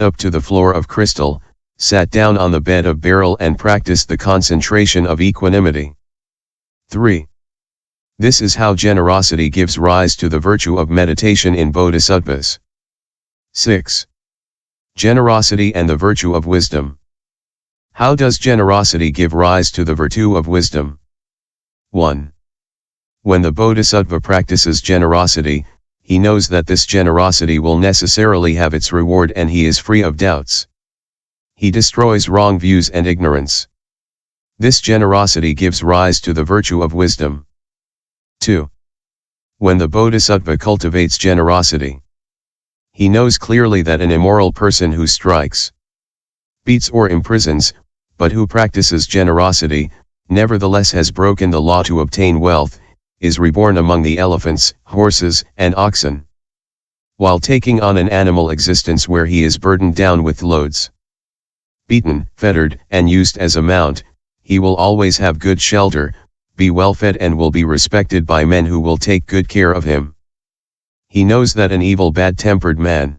up to the floor of crystal, sat down on the bed of beryl and practiced the concentration of equanimity. 3. This is how generosity gives rise to the virtue of meditation in bodhisattvas. 6. Generosity and the virtue of wisdom. How does generosity give rise to the virtue of wisdom? 1. When the bodhisattva practices generosity, he knows that this generosity will necessarily have its reward and he is free of doubts. He destroys wrong views and ignorance. This generosity gives rise to the virtue of wisdom. 2. When the bodhisattva cultivates generosity, he knows clearly that an immoral person who strikes, beats or imprisons, but who practices generosity, nevertheless has broken the law to obtain wealth, is reborn among the elephants, horses, and oxen. While taking on an animal existence where he is burdened down with loads, beaten, fettered, and used as a mount, he will always have good shelter, be well fed and will be respected by men who will take good care of him. He knows that an evil bad-tempered man,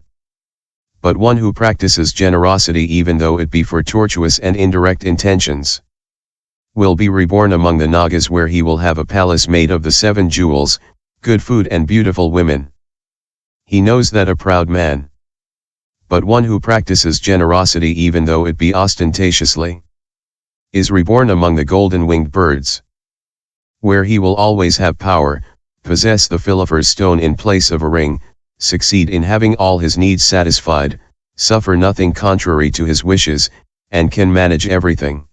but one who practices generosity even though it be for tortuous and indirect intentions, will be reborn among the Nagas where he will have a palace made of the 7 jewels, good food and beautiful women. He knows that a proud man, but one who practices generosity even though it be ostentatiously, is reborn among the golden-winged birds, where he will always have power, possess the philosopher's stone in place of a ring, succeed in having all his needs satisfied, suffer nothing contrary to his wishes, and can manage everything.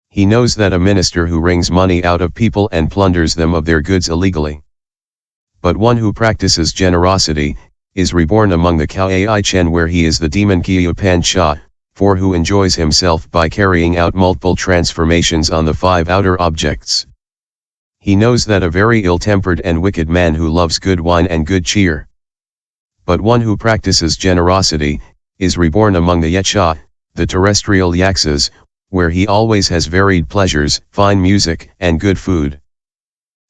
He knows that a minister who wrings money out of people and plunders them of their goods illegally, but one who practices generosity, is reborn among the Kaai Chen where he is the demon Kiyu Pan Cha, for who enjoys himself by carrying out multiple transformations on the 5 outer objects. He knows that a very ill-tempered and wicked man who loves good wine and good cheer, but one who practices generosity, is reborn among the Yecha, the terrestrial Yaksas, where he always has varied pleasures, fine music, and good food.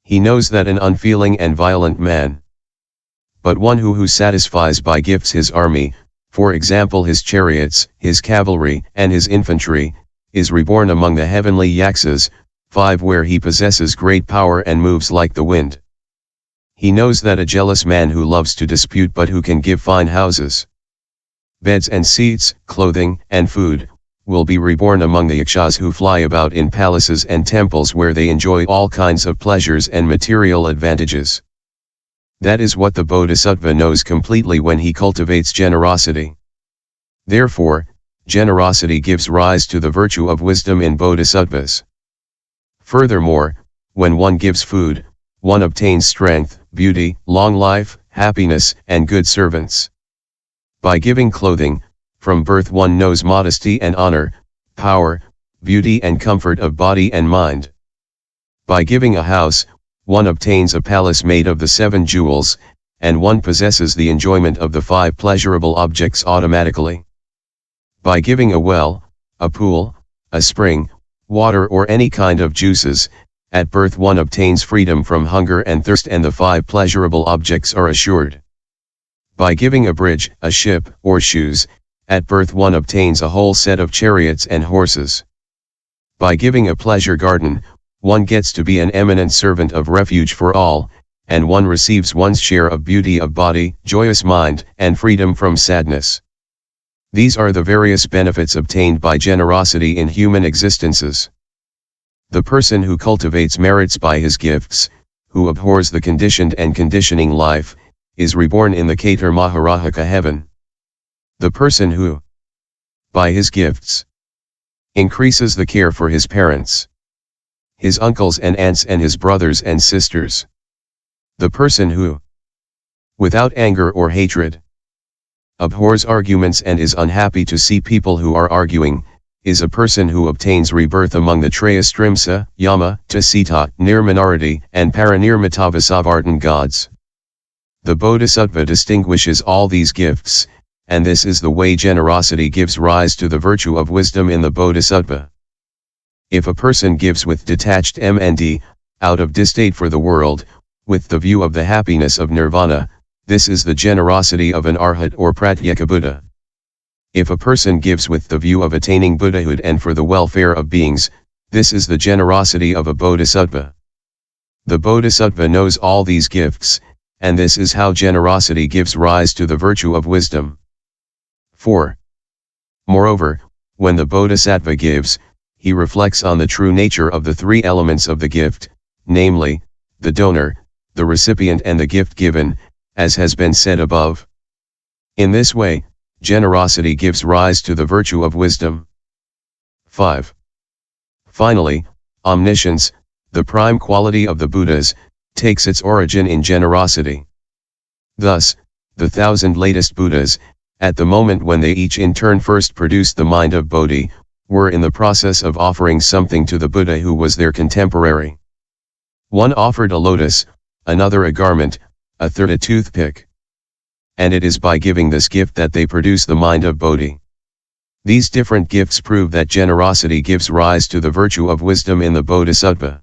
He knows that an unfeeling and violent man, but one who satisfies by gifts his army, for example his chariots, his cavalry, and his infantry, is reborn among the heavenly Yaksas, 5 where he possesses great power and moves like the wind. He knows that a jealous man who loves to dispute but who can give fine houses, beds and seats, clothing, and food, will be reborn among the yakshas who fly about in palaces and temples where they enjoy all kinds of pleasures and material advantages. That is what the bodhisattva knows completely when he cultivates generosity. Therefore, generosity gives rise to the virtue of wisdom in bodhisattvas. Furthermore, when one gives food, one obtains strength, beauty, long life, happiness, and good servants. By giving clothing, from birth one knows modesty and honor, power, beauty and comfort of body and mind. By giving a house, one obtains a palace made of the 7 jewels, and one possesses the enjoyment of the 5 pleasurable objects automatically. By giving a well, a pool, a spring, water or any kind of juices, at birth one obtains freedom from hunger and thirst and the 5 pleasurable objects are assured. By giving a bridge, a ship, or shoes, at birth one obtains a whole set of chariots and horses. By giving a pleasure garden, one gets to be an eminent servant of refuge for all, and one receives one's share of beauty of body, joyous mind, and freedom from sadness. These are the various benefits obtained by generosity in human existences. The person who cultivates merits by his gifts, who abhors the conditioned and conditioning life, is reborn in the Keter Maharahaka heaven. The person who, by his gifts, increases the care for his parents, his uncles and aunts and his brothers and sisters. The person who, without anger or hatred, abhors arguments and is unhappy to see people who are arguing, is a person who obtains rebirth among the Trayastrimsa, Yama, Tasita, Nirmanarati, and Paranirmatavasavartan gods. The Bodhisattva distinguishes all these gifts, and this is the way generosity gives rise to the virtue of wisdom in the Bodhisattva. If a person gives with detached mind, out of distaste for the world, with the view of the happiness of nirvana, this is the generosity of an arhat or pratyeka Buddha. If a person gives with the view of attaining Buddhahood and for the welfare of beings, this is the generosity of a bodhisattva. The bodhisattva knows all these gifts, and this is how generosity gives rise to the virtue of wisdom. 4. Moreover, when the bodhisattva gives, he reflects on the true nature of the three elements of the gift, namely, the donor, the recipient and the gift given, as has been said above. In this way, generosity gives rise to the virtue of wisdom. 5. Finally, omniscience, the prime quality of the Buddhas, takes its origin in generosity. Thus, the 1,000 latest Buddhas, at the moment when they each in turn first produced the mind of Bodhi, were in the process of offering something to the Buddha who was their contemporary. One offered a lotus, another a garment, a third a toothpick. And it is by giving this gift that they produce the mind of Bodhi. These different gifts prove that generosity gives rise to the virtue of wisdom in the bodhisattva.